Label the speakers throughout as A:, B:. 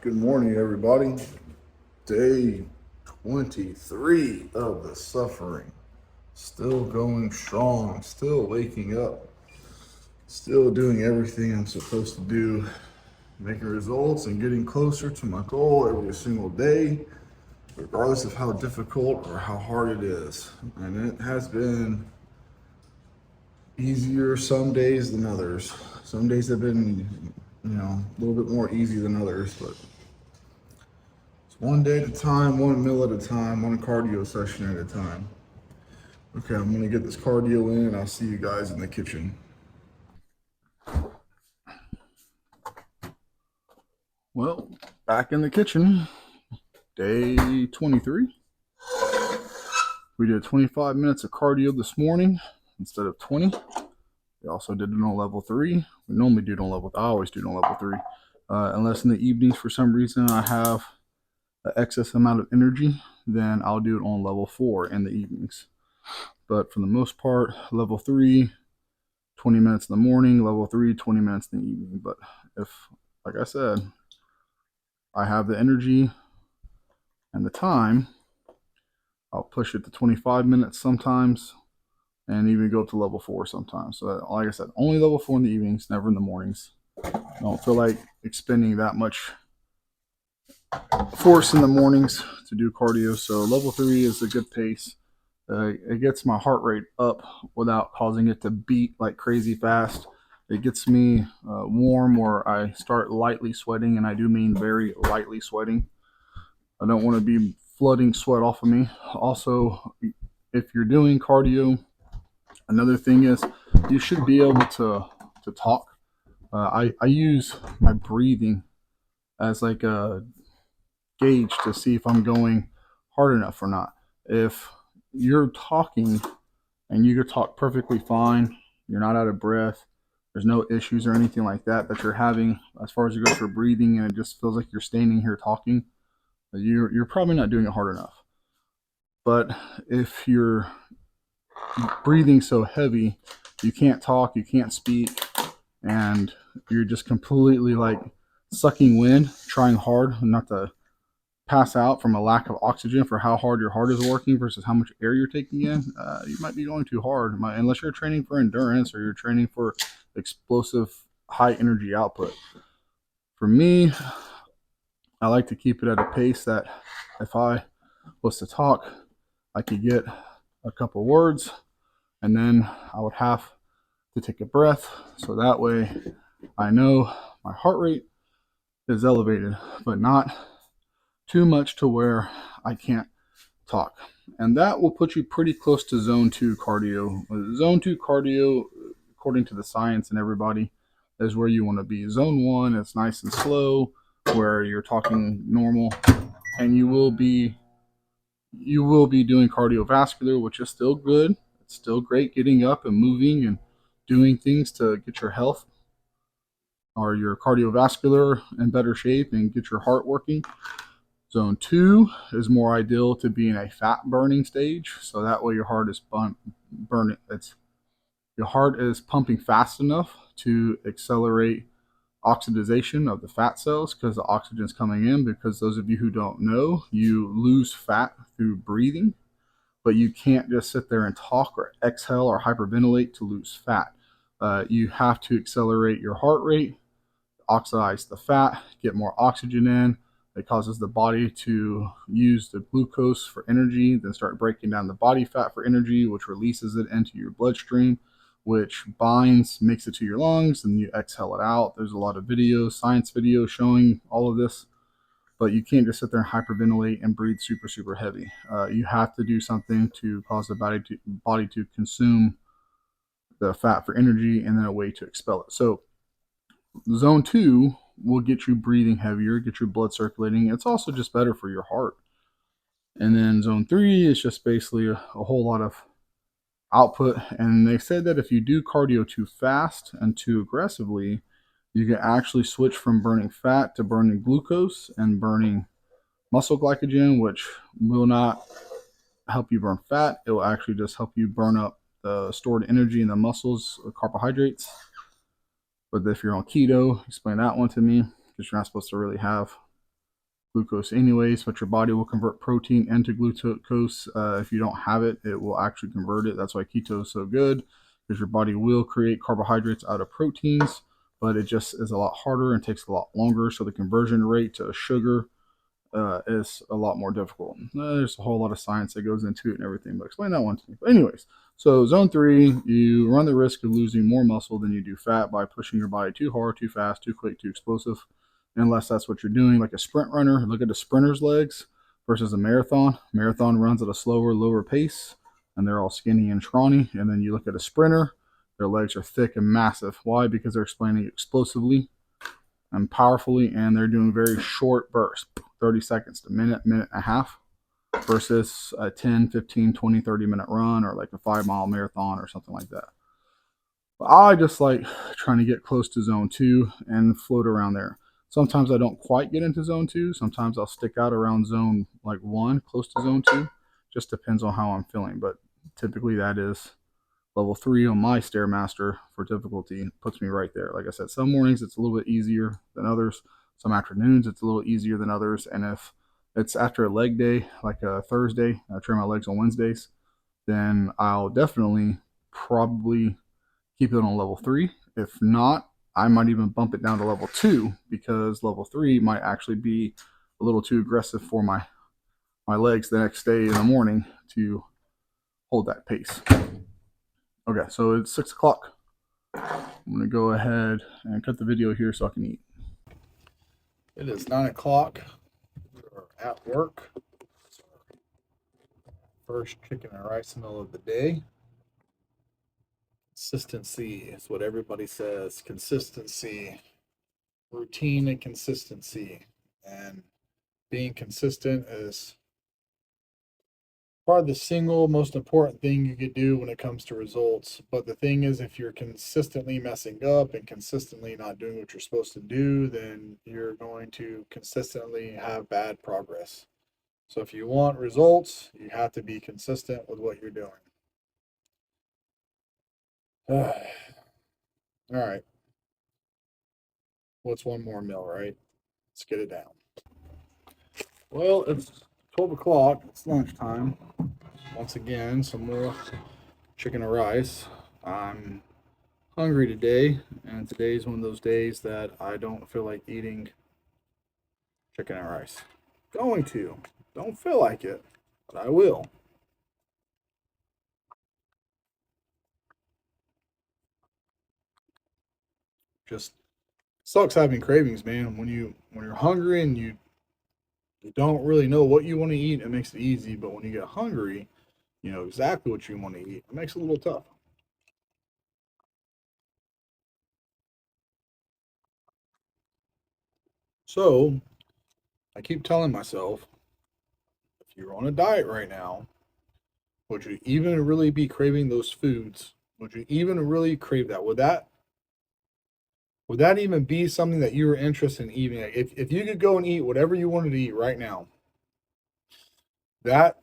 A: Good morning, everybody. Day 23 of the suffering. Still going strong, still waking up, still doing everything I'm supposed to do, making results and getting closer to my goal every single day, regardless of how difficult or how hard it is. And it has been easier some days than others. Some days have been, a little bit more easy than others, but it's one day at a time, one meal at a time, one cardio session at a time. Okay, I'm gonna get this cardio in and I'll see you guys in the kitchen. Well, back in the kitchen, day 23. We did 25 minutes of cardio this morning instead of 20. We also did it on level 3. We normally do it on level, I always do it on level 3. Unless in the evenings for some reason I have an excess amount of energy, then I'll do it on level 4 in the evenings. But for the most part, level 3, 20 minutes in the morning, level 3, 20 minutes in the evening. But if, like I said, I have the energy and the time, I'll push it to 25 minutes sometimes and even go to level 4 sometimes. So, like I said, only level 4 in the evenings, never in the mornings. I don't feel like expending that much force in the mornings to do cardio. So, level 3 is a good pace. It gets my heart rate up without causing it to beat like crazy fast. It gets me warm where I start lightly sweating, and I do mean very lightly sweating. I don't want to be flooding sweat off of me. Also, if you're doing cardio, another thing is you should be able to talk. I use my breathing as like a gauge to see if I'm going hard enough or not. If you're talking and you could talk perfectly fine, you're not out of breath, there's no issues or anything like that that you're having as far as you go for breathing, and it just feels like you're standing here talking, you're probably not doing it hard enough. But if you're breathing so heavy, you can't talk, you can't speak, and you're just completely like sucking wind, trying hard not to pass out from a lack of oxygen for how hard your heart is working versus how much air you're taking in, you might be going too hard. Unless you're training for endurance or you're training for explosive high energy output. For me, I like to keep it at a pace that if I was to talk, I could get a couple words and then I would have to take a breath. So that way I know my heart rate is elevated, but not too much to where I can't talk. And that will put you pretty close to zone 2 cardio. Zone 2 cardio, according to the science and everybody, is where you want to be. Zone 1 is nice and slow, where you're talking normal, and you will be doing cardiovascular, which is still good. It's still great getting up and moving and doing things to get your health or your cardiovascular in better shape and get your heart working. Zone 2 is more ideal to be in a fat burning stage, so that way your heart is burning. Your heart is pumping fast enough to accelerate oxidation of the fat cells because the oxygen is coming in. Because those of you who don't know, you lose fat through breathing, but you can't just sit there and talk or exhale or hyperventilate to lose fat. You have to accelerate your heart rate, oxidize the fat, get more oxygen in. It causes the body to use the glucose for energy, then start breaking down the body fat for energy, which releases it into your bloodstream, which binds, makes it to your lungs, and you exhale it out. There's a lot of videos, science videos showing all of this, but you can't just sit there and hyperventilate and breathe super, super heavy. You have to do something to cause the body to consume the fat for energy and then a way to expel it. So zone 2 will get you breathing heavier, get your blood circulating. It's also just better for your heart. And then zone 3 is just basically a whole lot of output. And they said that if you do cardio too fast and too aggressively, you can actually switch from burning fat to burning glucose and burning muscle glycogen, which will not help you burn fat. It will actually just help you burn up the stored energy in the muscles, carbohydrates. But if you're on keto, explain that one to me, because you're not supposed to really have glucose anyways, but your body will convert protein into glucose. If you don't have it, it will actually convert it. That's why keto is so good, because your body will create carbohydrates out of proteins, but it just is a lot harder and takes a lot longer. So the conversion rate to sugar is a lot more difficult. There's a whole lot of science that goes into it and everything, but explain that one to me. But anyways, so zone 3, you run the risk of losing more muscle than you do fat by pushing your body too hard, too fast, too quick, too explosive. Unless that's what you're doing, like a sprint runner. Look at a sprinter's legs versus a marathon. Marathon runs at a slower, lower pace, and they're all skinny and scrawny. And then you look at a sprinter, their legs are thick and massive. Why? Because they're explaining explosively and powerfully, and they're doing very short bursts, 30 seconds to minute, minute and a half, versus a 10, 15, 20, 30-minute run, or like a 5-mile marathon or something like that. But I just like trying to get close to zone 2 and float around there. Sometimes I don't quite get into zone 2. Sometimes I'll stick out around zone like 1, close to zone 2. Just depends on how I'm feeling. But typically that is level 3 on my Stairmaster for difficulty. Puts me right there. Like I said, some mornings it's a little bit easier than others. Some afternoons it's a little easier than others. And if it's after a leg day, like a Thursday, I train my legs on Wednesdays, then I'll definitely probably keep it on level 3. If not, I might even bump it down to level 2, because level 3 might actually be a little too aggressive for my legs the next day in the morning to hold that pace. Okay, so it's 6 o'clock. I'm going to go ahead and cut the video here so I can eat. It is 9 o'clock. We're at work. First chicken and rice meal of the day. Consistency is what everybody says. Consistency. Routine and consistency. And being consistent is probably the single most important thing you could do when it comes to results. But the thing is, if you're consistently messing up and consistently not doing what you're supposed to do, then you're going to consistently have bad progress. So if you want results, you have to be consistent with what you're doing. All right. What's one more meal, right? Let's get it down. Well, it's 12 o'clock. It's lunchtime. Once again, some more chicken and rice. I'm hungry today, and today's one of those days that I don't feel like eating chicken and rice. Going to. Don't feel like it, but I will. Just sucks having cravings, man. When you're hungry and you don't really know what you want to eat, it makes it easy. But when you get hungry, you know exactly what you want to eat. It makes it a little tough. So I keep telling myself, if you're on a diet right now, would you even really be craving those foods? Would you even really crave that? Would that even be something that you were interested in eating? Like, if you could go and eat whatever you wanted to eat right now, that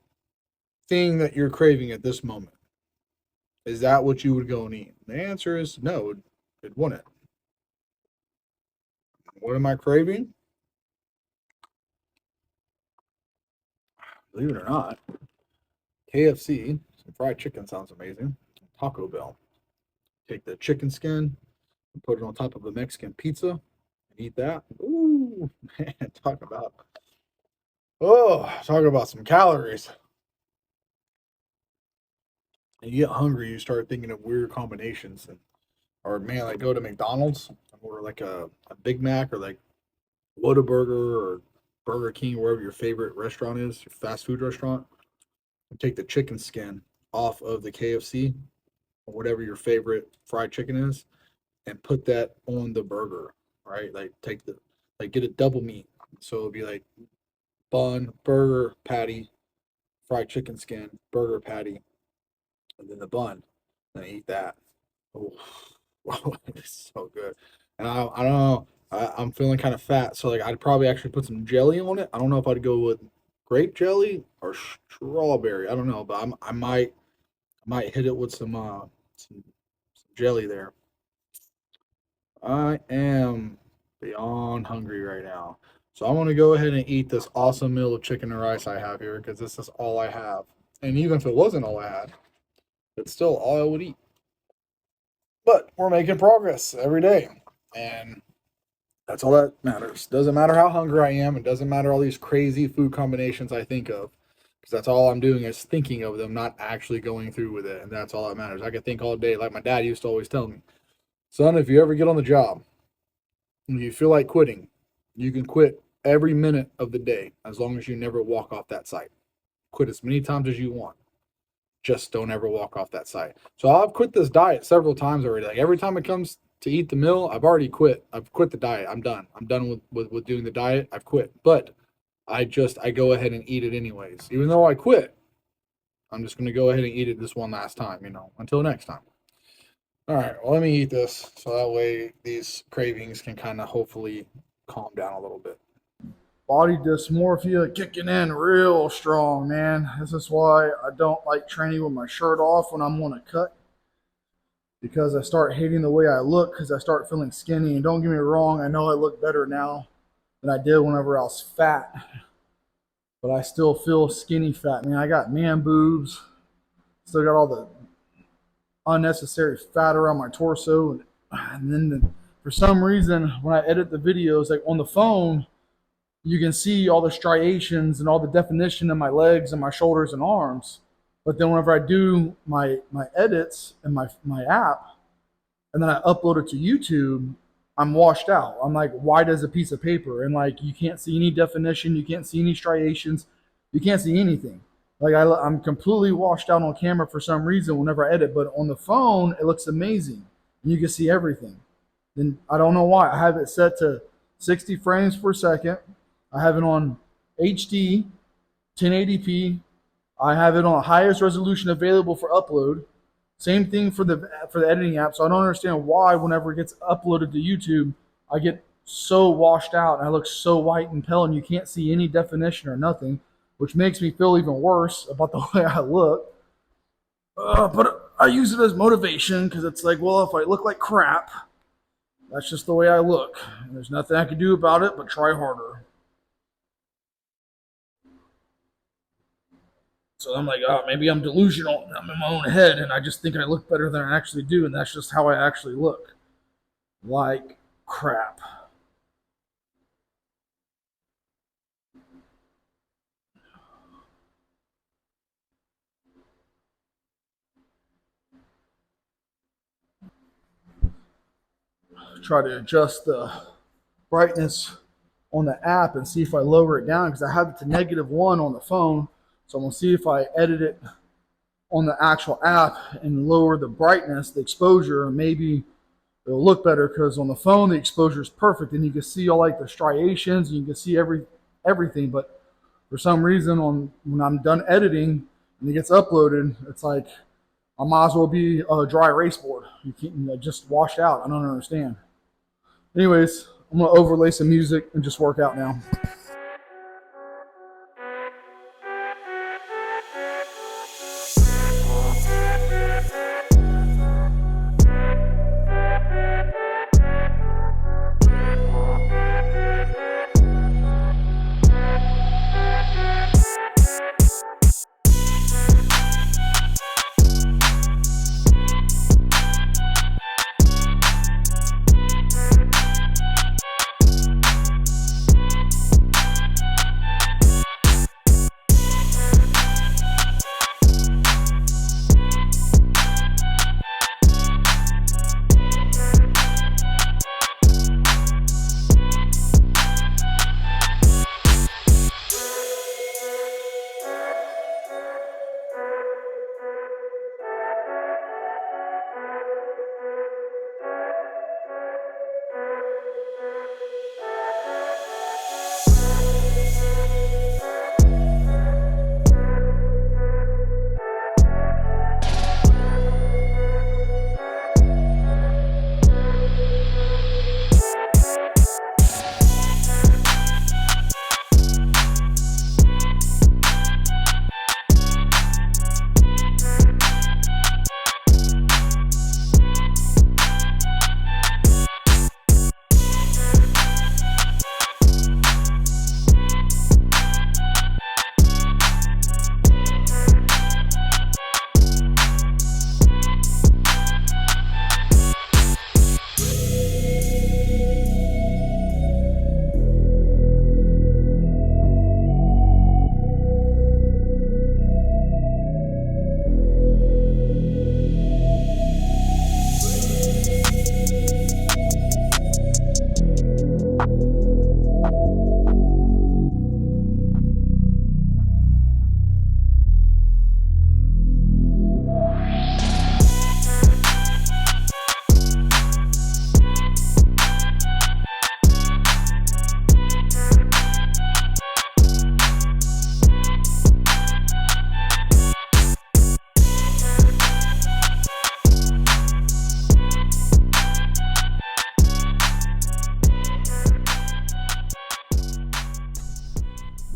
A: thing that you're craving at this moment, is that what you would go and eat? The answer is no, it wouldn't. What am I craving? Believe it or not, KFC, some fried chicken sounds amazing. Taco Bell. Take the chicken skin and put it on top of a Mexican pizza and eat that. Ooh, man, talk about some calories. And you get hungry, you start thinking of weird combinations. Or man, like go to McDonald's or like a Big Mac or like Whataburger or Burger King, wherever your favorite restaurant is, your fast food restaurant, and take the chicken skin off of the KFC or whatever your favorite fried chicken is, and put that on the burger, right? Like get a double meat. So it'll be like bun, burger, patty, fried chicken skin, burger patty, and then the bun. And eat that. Oh, wow, it's so good. And I don't know. I'm feeling kind of fat, so like I'd probably actually put some jelly on it. I don't know if I'd go with grape jelly or strawberry. I don't know, but I might hit it with some jelly there. I am beyond hungry right now. So I'm gonna go ahead and eat this awesome meal of chicken and rice I have here because this is all I have. And even if it wasn't all I had, it's still all I would eat. But we're making progress every day. And that's all that matters. Doesn't matter how hungry I am. It doesn't matter all these crazy food combinations I think of. Because that's all I'm doing is thinking of them, not actually going through with it. And that's all that matters. I can think all day, like my dad used to always tell me. Son, if you ever get on the job and you feel like quitting, you can quit every minute of the day as long as you never walk off that site. Quit as many times as you want. Just don't ever walk off that site. So I've quit this diet several times already. Like every time it comes to eat the meal, I've already quit. I've quit the diet. I'm done. I'm done with doing the diet. I've quit. But I go ahead and eat it anyways. Even though I quit, I'm just going to go ahead and eat it this one last time, until next time. All right, well, let me eat this so that way these cravings can kind of hopefully calm down a little bit. Body dysmorphia kicking in real strong, man. This is why I don't like training with my shirt off when I'm on a cut, because I start hating the way I look because I start feeling skinny. And don't get me wrong, I know I look better now than I did whenever I was fat, but I still feel skinny fat. Man, I got man boobs, still got all the unnecessary fat around my torso, and then for some reason when I edit the videos, like on the phone, you can see all the striations and all the definition in my legs and my shoulders and arms. But then whenever I do my edits in my app and then I upload it to YouTube, I'm washed out. I'm like white as a piece of paper, and like you can't see any definition, you can't see any striations, you can't see anything. Like I'm completely washed out on camera for some reason whenever I edit, but on the phone it looks amazing. You can see everything. Then I don't know why. I have it set to 60 frames per second. I have it on HD, 1080p. I have it on the highest resolution available for upload. Same thing for the editing app. So I don't understand why whenever it gets uploaded to YouTube, I get so washed out and I look so white and pale and you can't see any definition or nothing, which makes me feel even worse about the way I look. But I use it as motivation because it's like, well, if I look like crap, that's just the way I look. And there's nothing I can do about it but try harder. So I'm like, oh, maybe I'm delusional. I'm in my own head, and I just think I look better than I actually do, and that's just how I actually look. Like crap. Try to adjust the brightness on the app and see if I lower it down because I have it to -1 on the phone. So I'm going to see if I edit it on the actual app and lower the brightness, the exposure, and maybe it'll look better because on the phone the exposure is perfect and you can see all like the striations and you can see everything. But for some reason when I'm done editing and it gets uploaded, it's like I might as well be a dry erase board. You can't just washed out. I don't understand. Anyways, I'm going to overlay some music and just work out now.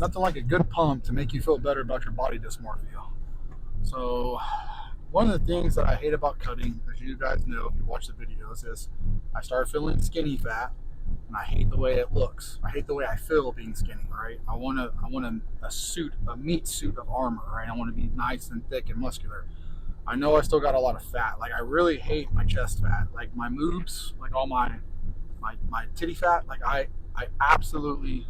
A: nothing like a good pump to make you feel better about your body dysmorphia. So one of the things that I hate about cutting, as you guys know if you watch the videos, is I start feeling skinny fat, and I hate the way it looks. I hate the way I feel being skinny. Right? I want a suit, a meat suit of armor. Right? I want to be nice and thick and muscular. I know I still got a lot of fat. Like I really hate my chest fat, like my moobs, like all my titty fat. Like I absolutely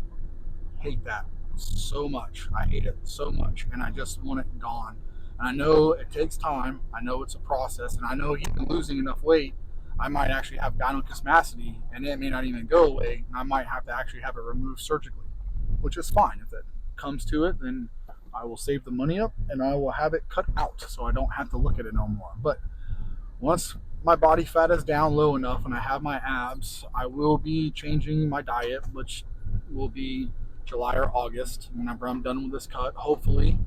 A: hate that so much. I hate it so much, and I just want it gone. And I know it takes time. I know it's a process, and I know even losing enough weight, I might actually have gynecomastia, and it may not even go away. And I might have to actually have it removed surgically, which is fine. If it comes to it, then I will save the money up and I will have it cut out, so I don't have to look at it no more. But once my body fat is down low enough and I have my abs, I will be changing my diet, which will be July or August whenever I'm done with this cut. Hopefully,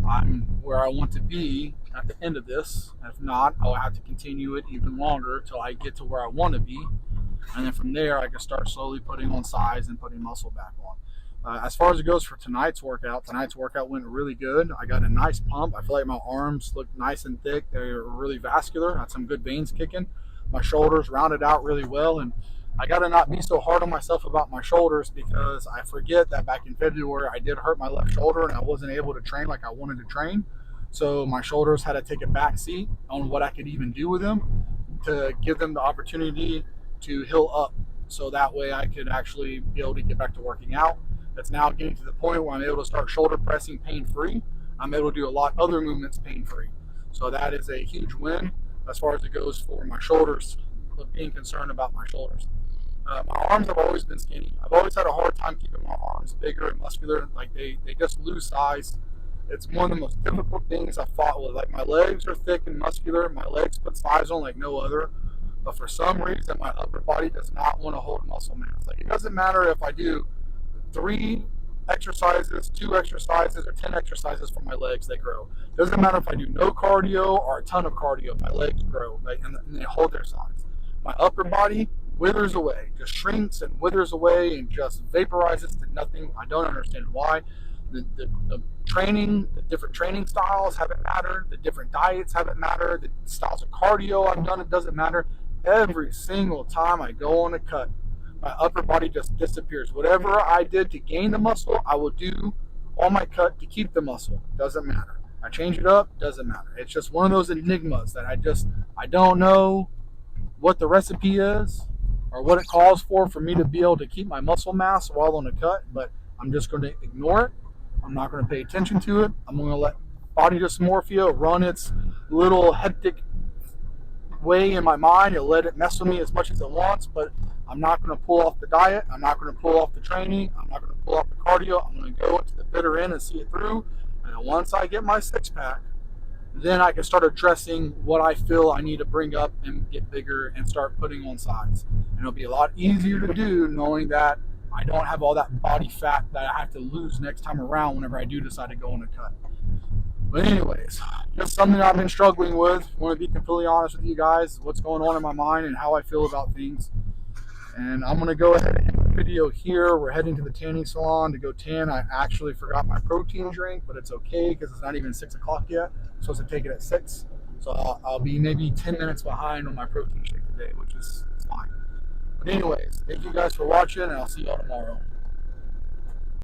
A: I'm where I want to be at the end of this. If not, I'll have to continue it even longer till I get to where I want to be. And then from there, I can start slowly putting on size and putting muscle back on. As far as it goes for tonight's workout went really good. I got a nice pump. I feel like my arms look nice and thick. They're really vascular. Had some good veins kicking. My shoulders rounded out really well, and I got to not be so hard on myself about my shoulders, because I forget that back in February I did hurt my left shoulder and I wasn't able to train like I wanted to train. So my shoulders had to take a back seat on what I could even do with them to give them the opportunity to heal up, so that way I could actually be able to get back to working out. It's now getting to the point where I'm able to start shoulder pressing pain free. I'm able to do a lot of other movements pain free. So that is a huge win as far as it goes for my shoulders, being concerned about my shoulders. My arms have always been skinny. I've always had a hard time keeping my arms bigger and muscular. Like they just lose size. It's one of the most difficult things I've fought with. Like my legs are thick and muscular. My legs put size on like no other. But for some reason, my upper body does not want to hold muscle mass. Like it doesn't matter if I do 3 exercises, 2 exercises, or 10 exercises for my legs, they grow. Doesn't matter if I do no cardio or a ton of cardio, my legs grow, like, and they hold their size. My upper body withers away, just shrinks and withers away and just vaporizes to nothing. I don't understand why. The training, the different training styles haven't mattered. The different diets haven't mattered. The styles of cardio I've done, it doesn't matter. Every single time I go on a cut, my upper body just disappears. Whatever I did to gain the muscle, I will do on my cut to keep the muscle. Doesn't matter. I change it up, doesn't matter. It's just one of those enigmas that I don't know what the recipe is or what it calls for me to be able to keep my muscle mass while on a cut, but I'm just going to ignore it. I'm not going to pay attention to it. I'm going to let body dysmorphia run its little hectic way in my mind. It'll let it mess with me as much as it wants, but I'm not going to pull off the diet. I'm not going to pull off the training. I'm not going to pull off the cardio. I'm going to go into the bitter end and see it through. And once I get my 6-pack, then I can start addressing what I feel I need to bring up and get bigger and start putting on size. And it'll be a lot easier to do knowing that I don't have all that body fat that I have to lose next time around whenever I do decide to go on a cut. But anyways, just something I've been struggling with. I want to be completely honest with you guys, what's going on in my mind and how I feel about things. And I'm going to go ahead and end the video here. We're heading to the tanning salon to go tan. I actually forgot my protein drink, but it's okay because it's not even 6 o'clock yet. I'm supposed to take it at 6. So I'll be maybe 10 minutes behind on my protein shake today, which is fine. But anyways, thank you guys for watching, and I'll see y'all tomorrow.